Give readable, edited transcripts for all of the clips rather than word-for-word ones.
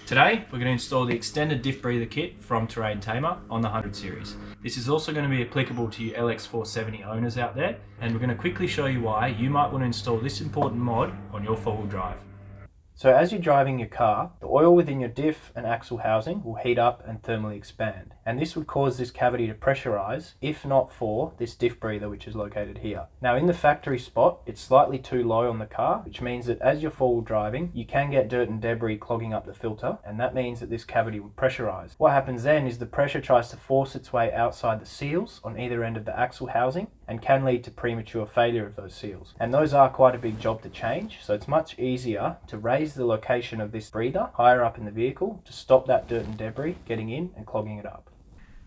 Today, we're going to install the extended diff breather kit from Terrain Tamer on the 100 series. This is also going to be applicable to you LX470 owners out there, and we're going to quickly show you why you might want to install this important mod on your four-wheel drive. So as you're driving your car, the oil within your diff and axle housing will heat up and thermally expand. And this would cause this cavity to pressurize, if not for this diff breather which is located here. Now in the factory spot, it's slightly too low on the car, which means that as you're four-wheel driving, you can get dirt and debris clogging up the filter, and that means that this cavity will pressurize. What happens then is the pressure tries to force its way outside the seals on either end of the axle housing, and can lead to premature failure of those seals. And those are quite a big job to change, so it's much easier to raise the location of this breather higher up in the vehicle to stop that dirt and debris getting in and clogging it up.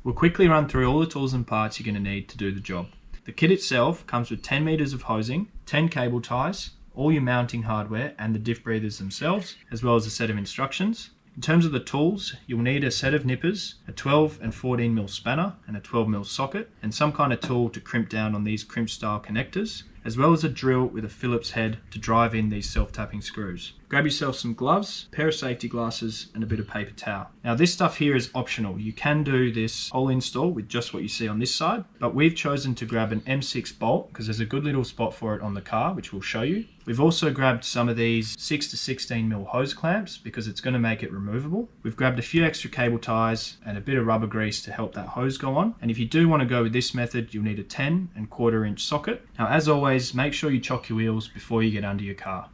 We'll quickly run through all the tools and parts you're going to need to do the job. The kit itself comes with 10 meters of hosing, 10 cable ties, all your mounting hardware and the diff breathers themselves, as well as a set of instructions. In terms of the tools, you'll need a set of nippers, a 12 and 14mm spanner and a 12mm socket, and some kind of tool to crimp down on these crimp style connectors, as well as a drill with a Phillips head to drive in these self-tapping screws. Grab yourself some gloves, a pair of safety glasses and a bit of paper towel. Now this stuff here is optional. You can do this whole install with just what you see on this side, but we've chosen to grab an M6 bolt because there's a good little spot for it on the car, which we'll show you. We've also grabbed some of these 6 to 16mm hose clamps because it's going to make it removable. We've grabbed a few extra cable ties and a bit of rubber grease to help that hose go on. And if you do want to go with this method, you'll need a 10 and 1/4 inch socket. Now as always, make sure you chock your wheels before you get under your car.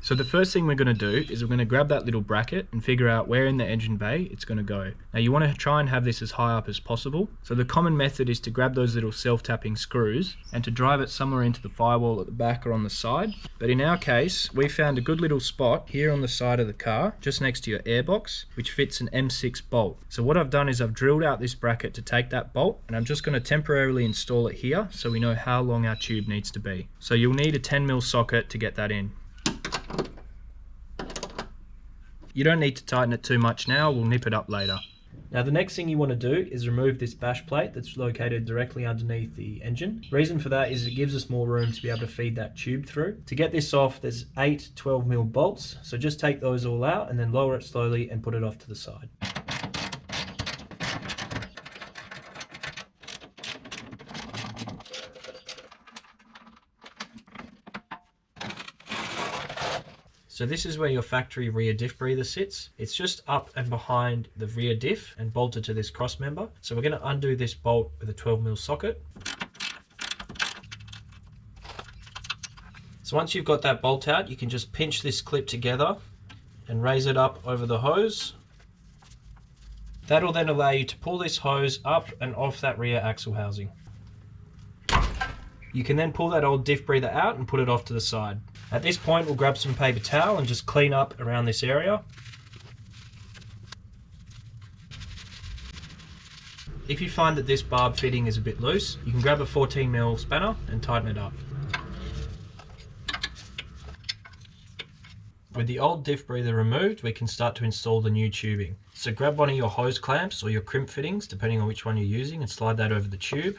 So the first thing we're going to do is we're going to grab that little bracket and figure out where in the engine bay it's going to go. Now you want to try and have this as high up as possible. So the common method is to grab those little self-tapping screws and to drive it somewhere into the firewall at the back or on the side. But in our case, we found a good little spot here on the side of the car, just next to your airbox, which fits an M6 bolt. So what I've done is I've drilled out this bracket to take that bolt, and I'm just going to temporarily install it here so we know how long our tube needs to be. So you'll need a 10mm socket to get that in. You don't need to tighten it too much now, we'll nip it up later. Now the next thing you want to do is remove this bash plate that's located directly underneath the engine. The reason for that is it gives us more room to be able to feed that tube through. To get this off, there's 8 12mm bolts, so just take those all out and then lower it slowly and put it off to the side. So this is where your factory rear diff breather sits. It's just up and behind the rear diff and bolted to this cross member. So we're going to undo this bolt with a 12mm socket. So once you've got that bolt out, you can just pinch this clip together and raise it up over the hose. That'll then allow you to pull this hose up and off that rear axle housing. You can then pull that old diff breather out and put it off to the side. At this point, we'll grab some paper towel and just clean up around this area. If you find that this barb fitting is a bit loose, you can grab a 14mm spanner and tighten it up. With the old diff breather removed, we can start to install the new tubing. So grab one of your hose clamps or your crimp fittings, depending on which one you're using, and slide that over the tube.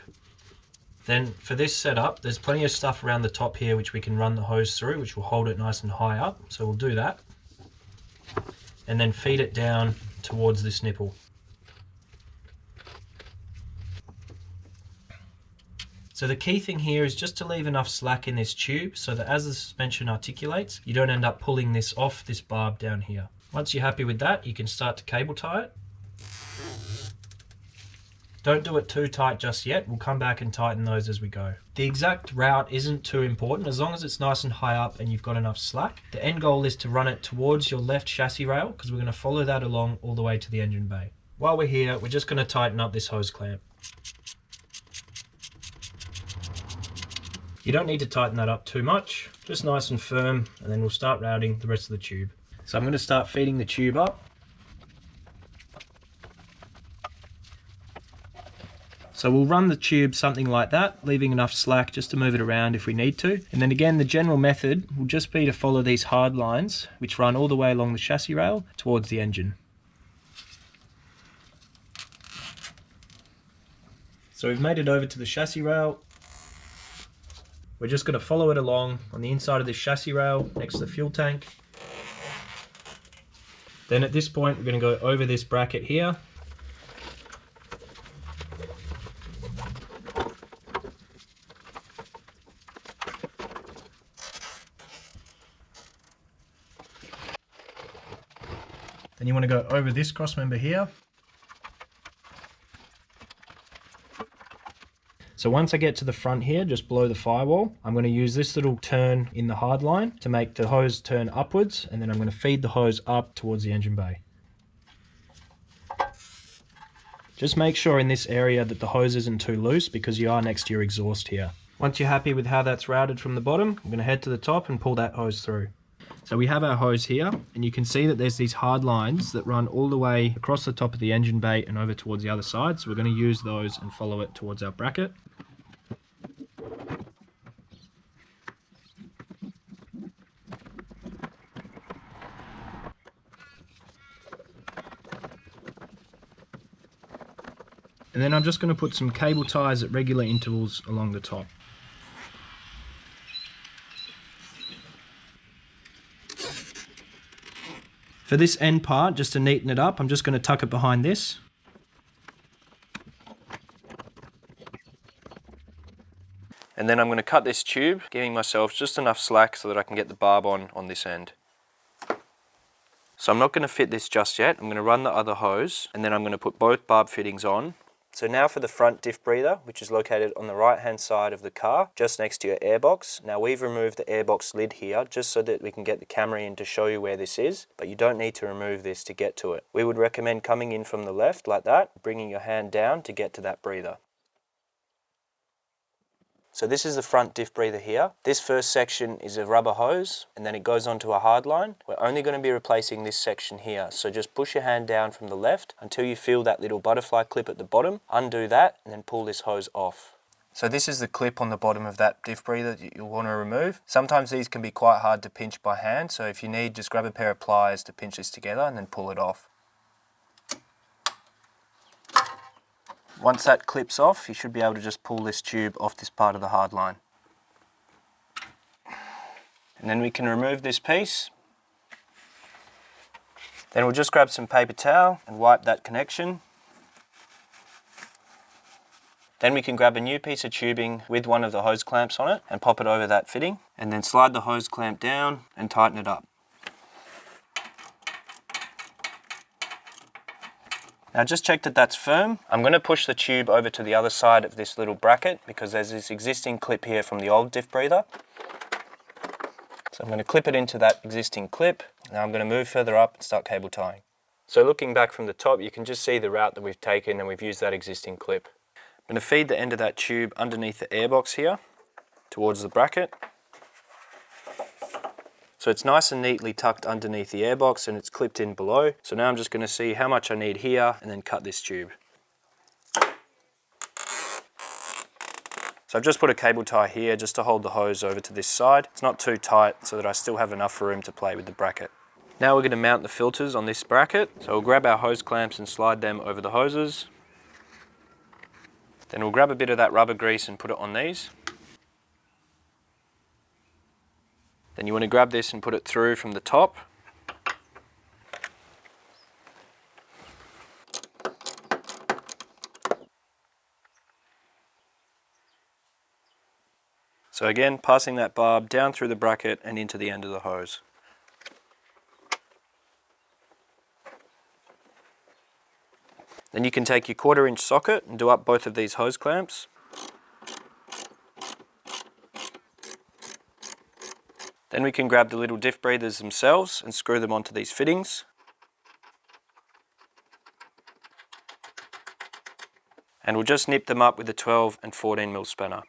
Then for this setup, there's plenty of stuff around the top here which we can run the hose through, which will hold it nice and high up. So we'll do that. And then feed it down towards this nipple. So the key thing here is just to leave enough slack in this tube so that as the suspension articulates, you don't end up pulling this off this barb down here. Once you're happy with that, you can start to cable tie it. Don't do it too tight just yet, we'll come back and tighten those as we go. The exact route isn't too important as long as it's nice and high up and you've got enough slack. The end goal is to run it towards your left chassis rail because we're going to follow that along all the way to the engine bay. While we're here, we're just going to tighten up this hose clamp. You don't need to tighten that up too much, just nice and firm, and then we'll start routing the rest of the tube. So I'm going to start feeding the tube up. So we'll run the tube something like that, leaving enough slack just to move it around if we need to. And then again, the general method will just be to follow these hard lines, which run all the way along the chassis rail towards the engine. So we've made it over to the chassis rail. We're just going to follow it along on the inside of this chassis rail next to the fuel tank. Then at this point, we're going to go over this bracket here. Then you want to go over this cross member here. So once I get to the front here, just below the firewall, I'm going to use this little turn in the hard line to make the hose turn upwards, and then I'm going to feed the hose up towards the engine bay. Just make sure in this area that the hose isn't too loose because you are next to your exhaust here. Once you're happy with how that's routed from the bottom, I'm going to head to the top and pull that hose through. So we have our hose here, and you can see that there's these hard lines that run all the way across the top of the engine bay and over towards the other side. So we're going to use those and follow it towards our bracket. And then I'm just going to put some cable ties at regular intervals along the top. For this end part, just to neaten it up, I'm just going to tuck it behind this. And then I'm going to cut this tube, giving myself just enough slack so that I can get the barb on this end. So I'm not going to fit this just yet. I'm going to run the other hose, and then I'm going to put both barb fittings on. So now for the front diff breather, which is located on the right hand side of the car, just next to your airbox. Now we've removed the airbox lid here just so that we can get the camera in to show you where this is, but you don't need to remove this to get to it. We would recommend coming in from the left like that, bringing your hand down to get to that breather. So this is the front diff breather here. This first section is a rubber hose, and then it goes onto a hard line. We're only going to be replacing this section here. So just push your hand down from the left until you feel that little butterfly clip at the bottom. Undo that and then pull this hose off. So this is the clip on the bottom of that diff breather that you'll want to remove. Sometimes these can be quite hard to pinch by hand. So if you need, just grab a pair of pliers to pinch this together and then pull it off. Once that clips off, you should be able to just pull this tube off this part of the hard line. And then we can remove this piece. Then we'll just grab some paper towel and wipe that connection. Then we can grab a new piece of tubing with one of the hose clamps on it and pop it over that fitting, and then slide the hose clamp down and tighten it up. Now just check that that's firm. I'm going to push the tube over to the other side of this little bracket because there's this existing clip here from the old diff breather. So I'm going to clip it into that existing clip. Now I'm going to move further up and start cable tying. So looking back from the top, you can just see the route that we've taken and we've used that existing clip. I'm going to feed the end of that tube underneath the airbox here towards the bracket. So it's nice and neatly tucked underneath the airbox and it's clipped in below. So now I'm just going to see how much I need here and then cut this tube. So I've just put a cable tie here just to hold the hose over to this side. It's not too tight so that I still have enough room to play with the bracket. Now we're going to mount the filters on this bracket. So we'll grab our hose clamps and slide them over the hoses. Then we'll grab a bit of that rubber grease and put it on these. Then you want to grab this and put it through from the top. So again, passing that barb down through the bracket and into the end of the hose. Then you can take your 1/4 inch socket and do up both of these hose clamps. Then we can grab the little diff breathers themselves and screw them onto these fittings. And we'll just nip them up with a 12 and 14mm spanner.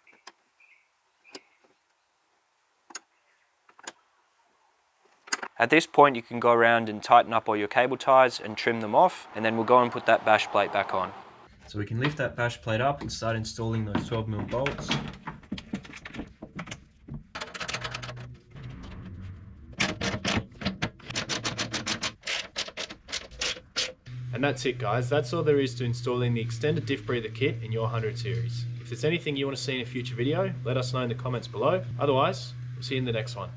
At this point you can go around and tighten up all your cable ties and trim them off, and then we'll go and put that bash plate back on. So we can lift that bash plate up and start installing those 12mm bolts. And that's it guys, that's all there is to installing the extended diff breather kit in your 100 series. If there's anything you want to see in a future video, let us know in the comments below. Otherwise, we'll see you in the next one.